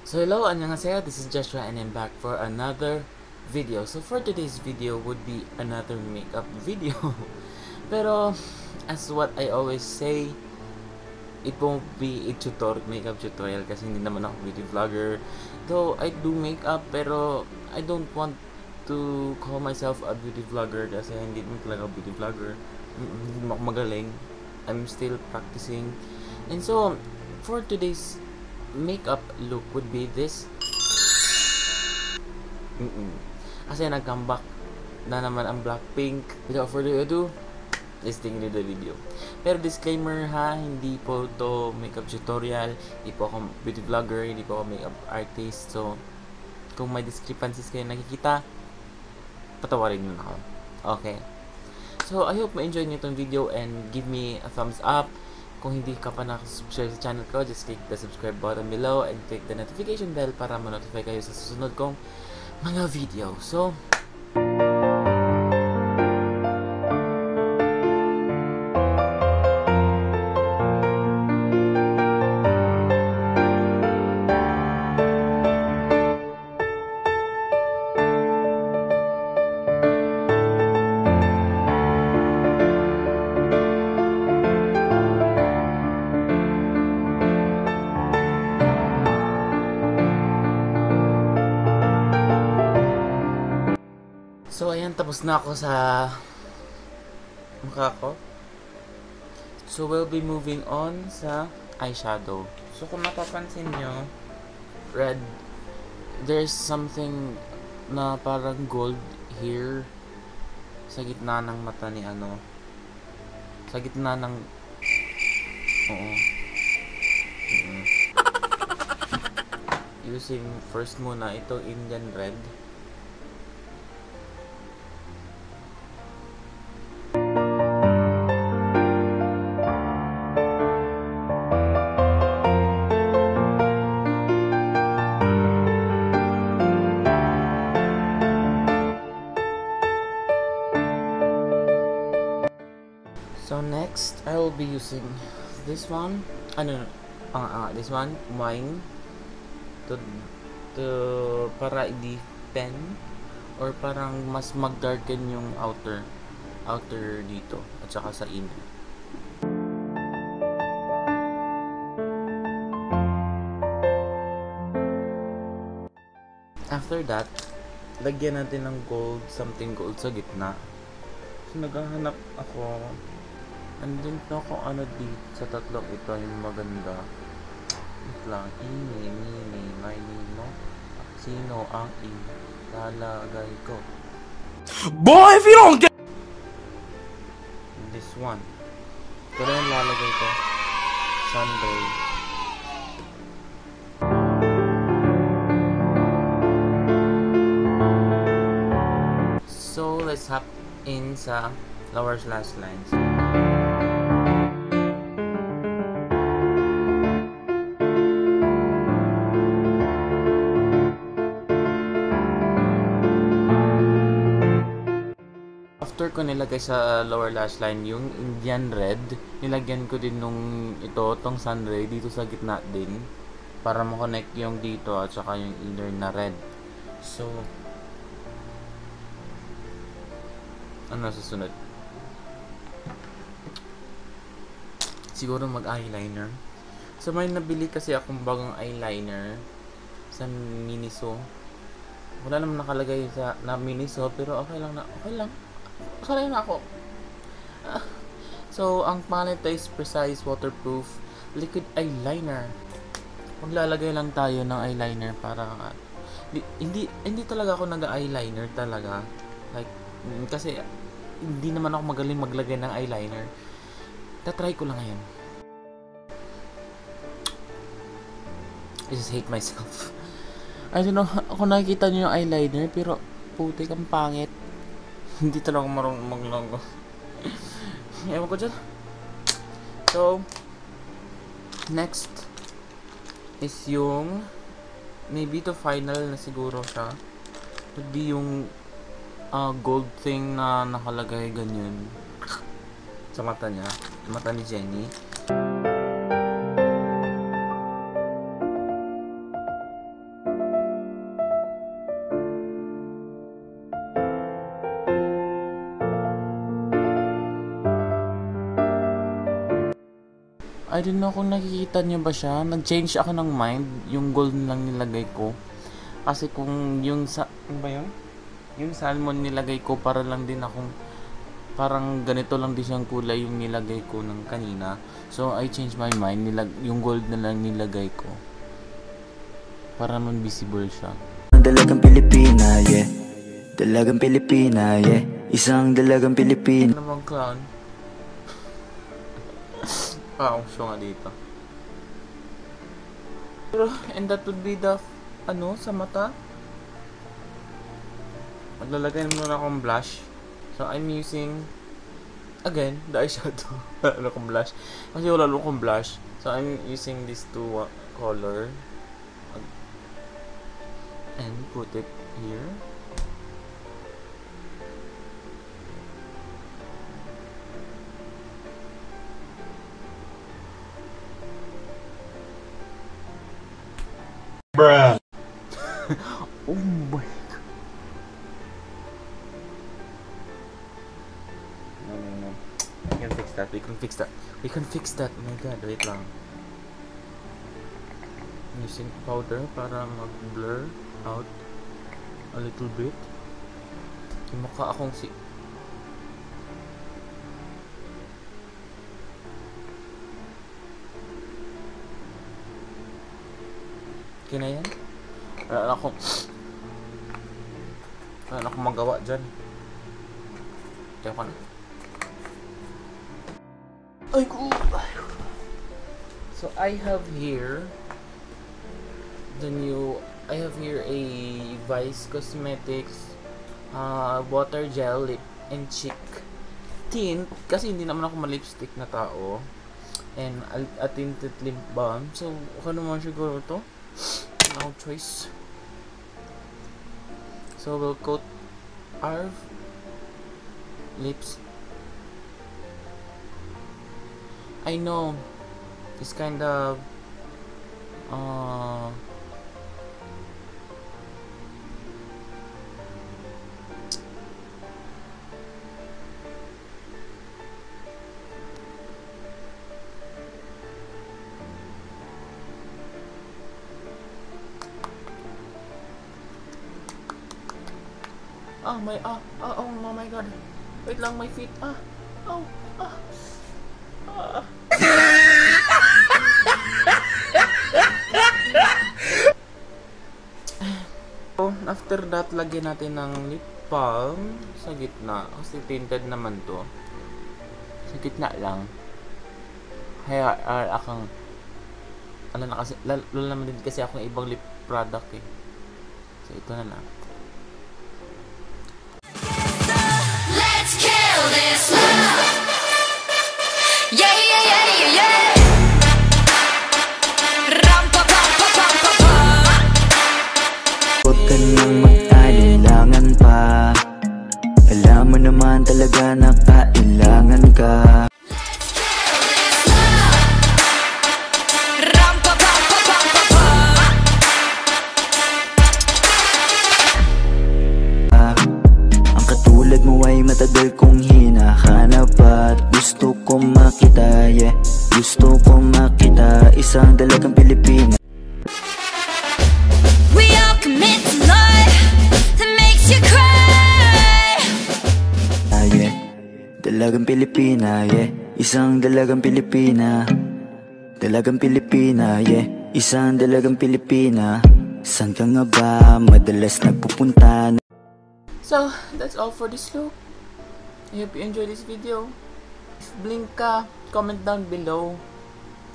So hello, annyeonghaseyo, this is Joshua and I'm back for another video. So for today's video would be another makeup video. Pero as what I always say, it won't be a makeup tutorial kasi hindi naman ako beauty vlogger. Though I do makeup pero I don't want to call myself a beauty vlogger kasi hindi naman talaga beauty vlogger. Hindi ako magaling. I'm still practicing. And so for today's makeup look would be this. Kasi nag-comeback na naman ang Blackpink. Without further ado, let's dig into the video. Pero disclaimer ha, hindi po to makeup tutorial, hindi po ako beauty vlogger, hindi po ako makeup artist. So, kung may discrepancies kayo nakikita, patawarin nyo na ako. Okay. So, I hope ma-enjoy nyo itong video and give me a thumbs up. Kung hindi ka pa nakasubscribe sa channel ko, just click the subscribe button below and click the notification bell para ma-notify kayo sa susunod kong mga video. So, ayan, tapos na ako sa mukha ko. So, we'll be moving on sa eyeshadow. So, kung napapansin nyo, red, there's something na parang gold here sa gitna ng mata ni ano. Sa gitna ng... Oo. Using first muna ito Indian red. So next, I will be using this one. This one, wine, to para i-deepen or parang mas mag-darken yung outer dito at saka sa inner. After that, lagyan natin ng gold, something gold sa gitna. So naghahanap ako. Andun na kung ano dito sa tatlong ito yung maganda. Wait lang. Mo. Sino ang ilalagay ko? Boy, if you don't get this one. Ito na yung lalagay ko. Sunday. So, let's hop in sa lower lash lines. After ko nilagay sa lower lash line yung Indian red, nilagyan ko din nung tong sunray dito sa gitna din para ma-connect yung dito at saka yung inner na red. So, ano susunod? Siguro mag-eyeliner. So, may nabili kasi akong bagong eyeliner sa Miniso. Wala naman nakalagay na Miniso, pero okay lang. Sanay na ako. So, ang palette is Precise Waterproof Liquid Eyeliner. Maglalagay lang tayo ng eyeliner para hindi talaga ako nag-eyeliner talaga. Like, kasi hindi naman ako magaling maglagay ng eyeliner. Tatry ko lang ngayon. I just hate myself. I don't know, ako nakikita niyo yung eyeliner pero putik ang pangit. Hindi talaga marunong maglogo. Ewan ko dyan. So, next is yung maybe to final na siguro siya. Would be yung gold thing na nakalagay ganyan sa mata niya. Mata ni Jennie. I don't know kung nakikita niyo ba siya. Nag-change ako ng mind. Yung gold lang nilagay ko. Kasi kung yung ano ba yun? Yung salmon nilagay ko para lang din akong parang ganito lang din siyang kulay yung nilagay ko ng kanina. So I changed my mind. Yung gold na lang nilagay ko. Para naman visible siya. Dalagang Pilipina, yeah. Dalagang Pilipina, yeah. Isang dalagang Pilipina. Ano namang clown? Wow, show nga dito. Pero, and that would be the, sa mata. Maglalagay muna akong blush. So, I'm using, again, the eyeshadow. Wala akong blush. Kasi wala akong blush. So, I'm using these two color. And put it here. Bruh. Oh my god. No. We can fix that. We can fix that. Oh my god, wait lang. Using powder para mag-blur out a little bit. Yung mukha akong okay na yan? Wala akong magawa dyan. Kaya ko na. Ay ko! So I have here I have here a Vice Cosmetics water gel lip and cheek tint kasi hindi naman ako ma-lipstick na tao, and a tinted lip balm. So okay naman siguro to. No choice. So we'll coat our lips. I know it's kind of oh my god. Wait lang, my feet. So, after that, lagyan natin ng lip balm sa gitna. Kasi tinted naman to. Sa gitna lang. Kaya, lalo naman din kasi akong ibang lip product eh. So, ito na lang. Let's kill this love. Yeah. Ram pa pa pa pa pa pa. Huwag ka nang mag-alinlangan pa. Alam mo naman talaga na kailangan ka. Ram pa pa pa pa pa pa. Ang katulad mo ay matagal kong hinahanap at gusto kong makita, yeah. Gusto kong makita, isang dalagang Pilipina. We all commit to love that makes you cry. Yeah. Dalagang Pilipina, yeah. Isang dalagang Pilipina. Dalagang Pilipina, yeah. Isang dalagang Pilipina. Saan ka nga ba madalas nagpupunta? So, that's all for this look. I hope you enjoyed this video. If blink ka, comment down below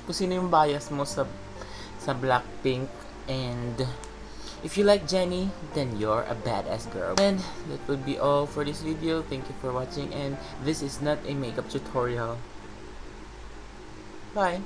kung sino yung bias mo sa Blackpink. And if you like Jennie, then you're a badass girl. And that would be all for this video. Thank you for watching, and this is not a makeup tutorial. Bye.